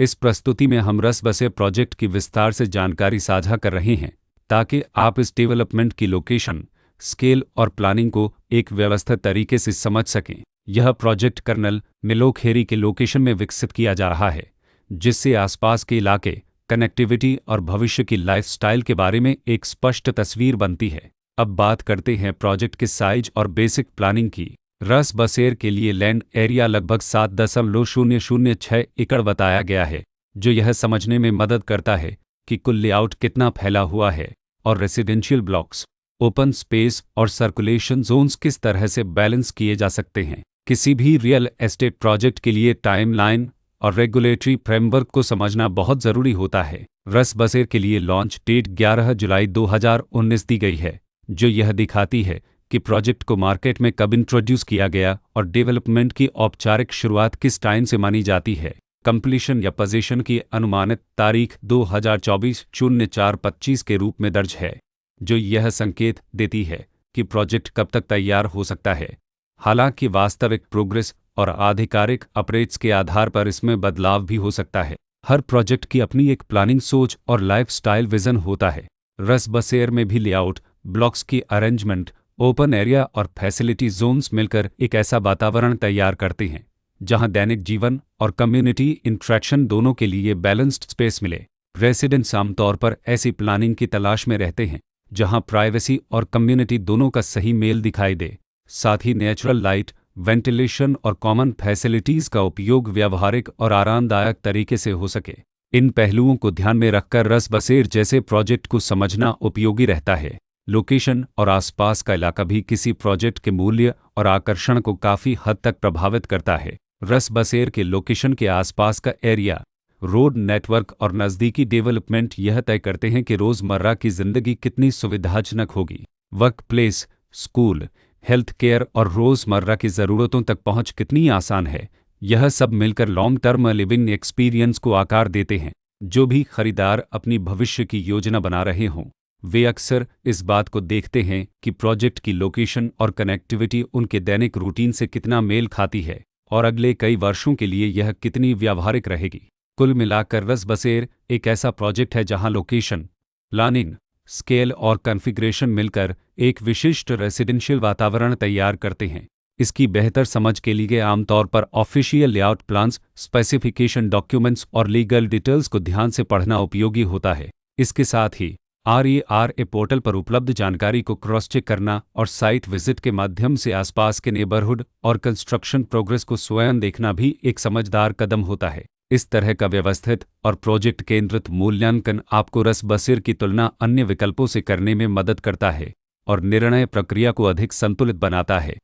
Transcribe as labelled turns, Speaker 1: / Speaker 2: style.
Speaker 1: इस प्रस्तुति में हम रस बसेर प्रोजेक्ट की विस्तार से जानकारी साझा कर रहे हैं ताकि आप इस डेवलपमेंट की लोकेशन, स्केल और प्लानिंग को एक व्यवस्थित तरीके से समझ सकें। यह प्रोजेक्ट कर्नल मिलोखेरी के लोकेशन में विकसित किया जा रहा है, जिससे आसपास के इलाके, कनेक्टिविटी और भविष्य की लाइफस्टाइल के बारे में एक स्पष्ट तस्वीर बनती है। अब बात करते हैं प्रोजेक्ट के साइज और बेसिक प्लानिंग की। रस बसेर के लिए लैंड एरिया लगभग 7.006 एकड़ बताया गया है, जो यह समझने में मदद करता है कि कुल लेआउट कितना फैला हुआ है और रेसिडेंशियल ब्लॉक्स, ओपन स्पेस और सर्कुलेशन जोन्स किस तरह से बैलेंस किए जा सकते हैं। किसी भी रियल एस्टेट प्रोजेक्ट के लिए टाइमलाइन और रेगुलेटरी फ्रेमवर्क को समझना बहुत ज़रूरी होता है। रस बसेर के लिए लॉन्च डेट 11 जुलाई 2019 दी गई है, जो यह दिखाती है कि प्रोजेक्ट को मार्केट में कब इंट्रोड्यूस किया गया और डेवलपमेंट की औपचारिक शुरुआत किस टाइम से मानी जाती है। कंप्लीशन या पोजीशन की अनुमानित तारीख 2024-04-25 के रूप में दर्ज है, जो यह संकेत देती है कि प्रोजेक्ट कब तक तैयार हो सकता है। हालांकि वास्तविक प्रोग्रेस और आधिकारिक अपडेट्स के आधार पर इसमें बदलाव भी हो सकता है। हर प्रोजेक्ट की अपनी एक प्लानिंग सोच और लाइफस्टाइल विजन होता है। रस बसेर में भी लेआउट, ब्लॉक्स की अरेंजमेंट, ओपन एरिया और फैसिलिटी जोन्स मिलकर एक ऐसा वातावरण तैयार करते हैं जहां दैनिक जीवन और कम्युनिटी इंट्रैक्शन दोनों के लिए बैलेंस्ड स्पेस मिले। रेसिडेंट्स आमतौर पर ऐसी प्लानिंग की तलाश में रहते हैं जहां प्राइवेसी और कम्युनिटी दोनों का सही मेल दिखाई दे। साथ ही नेचुरल लाइट, वेंटिलेशन और कॉमन फैसिलिटीज़ का उपयोग व्यावहारिक और आरामदायक तरीके से हो सके। इन पहलुओं को ध्यान में रखकर रस बसेर जैसे प्रोजेक्ट को समझना उपयोगी रहता है। लोकेशन और आसपास का इलाका भी किसी प्रोजेक्ट के मूल्य और आकर्षण को काफ़ी हद तक प्रभावित करता है। रस बसेर के लोकेशन के आसपास का एरिया, रोड नेटवर्क और नज़दीकी डेवलपमेंट यह तय करते हैं कि रोज़मर्रा की ज़िंदगी कितनी सुविधाजनक होगी। Work place, school, health care और रोज़मर्रा की ज़रूरतों तक पहुंच कितनी आसान है। यह सब मिलकर लॉन्ग टर्म लिविंग एक्सपीरियंस को आकार देते हैं। जो भी खरीदार अपनी भविष्य की योजना बना रहे हों, वे अक्सर इस बात को देखते हैं कि प्रोजेक्ट की लोकेशन और कनेक्टिविटी उनके दैनिक रूटीन से कितना मेल खाती है और अगले कई वर्षों के लिए यह कितनी व्यावहारिक रहेगी। कुल मिलाकर रस बसेर एक ऐसा प्रोजेक्ट है जहां लोकेशन, प्लानिंग, स्केल और कॉन्फ़िगरेशन मिलकर एक विशिष्ट रेसिडेंशियल वातावरण तैयार करते हैं। इसकी बेहतर समझ के लिए आमतौर पर official layout plans, specification documents और लीगल डिटेल्स को ध्यान से पढ़ना उपयोगी होता है। इसके साथ ही RERA पोर्टल पर उपलब्ध जानकारी को क्रॉस चेक करना और साइट विजिट के माध्यम से आसपास के नेबरहुड और कंस्ट्रक्शन प्रोग्रेस को स्वयं देखना भी एक समझदार कदम होता है। इस तरह का व्यवस्थित और प्रोजेक्ट केंद्रित मूल्यांकन आपको रस बसेर की तुलना अन्य विकल्पों से करने में मदद करता है और निर्णय प्रक्रिया को अधिक संतुलित बनाता है।